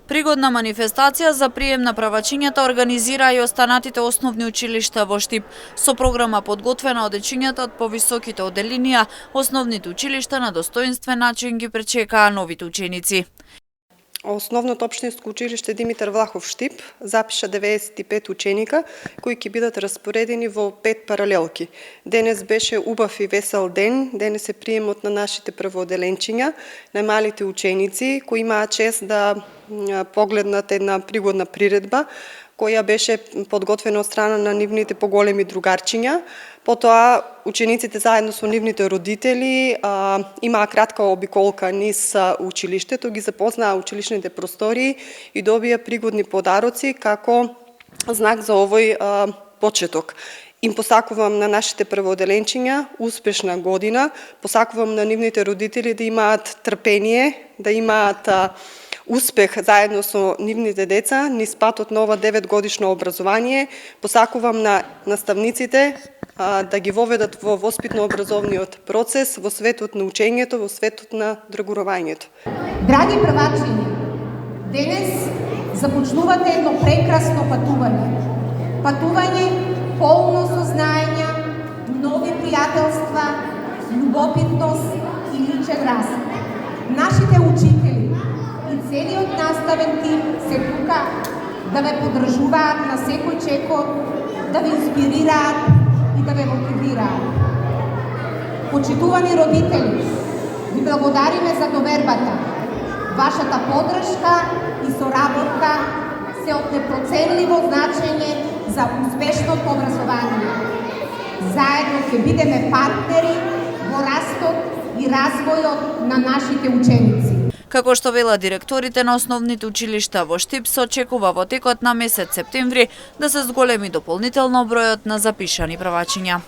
Пригодна манифестација за прием на правачињата организираа и останатите основни училишта во Штип, со програма подготвена од дечињата од повисоките одделенија. Основните училишта на достоинствен начин ги пречекаа новите ученици. Основното општинско училиште Димитар Влахов Штип запиша 95 ученика кои ќе бидат распоредени во 5 паралелки. Денес беше убав и весел ден, денес е приемот на нашите првоодделенчиња, најмалите ученици кои имаат чест да погледнат една пригодна приредба која беше подготвена од страна на нивните поголеми другарчиња. Потоа, учениците заедно со нивните родители имаа кратка обиколка низ училиштето, ги запознаа училишните простории и добија пригодни подароци како знак за овој почеток. Им посакувам на нашите првоодделенчиња успешна година, посакувам на нивните родители да имаат трпение, да имаат успех заедно со нивните деца низ патот на ова 9-годишно образование. Посакувам на наставниците да ги воведат во воспитно-образовниот процес, во светот на учењето, во светот на драгурувањето. Драги правачиња, денес започнувате едно прекрасно патување. Патување полно со знаења, нови пријателства, љубопитност и личен раст. Нашите учители и целиот наставен тим се тука да ве поддржуваат на секој чекор, да ве инспирираат и да ве мотивираат. Почитувани родители, ви благодариме за довербата. Вашата поддршка и соработка се од непроценливо значење за успешното образование. Заедно ќе бидеме партнери во растот и развојот на нашите ученици. Како што велат директорите на основните училишта во Штип, се очекува во текот на месец септември да се зголеми дополнително бројот на запишани правачиња.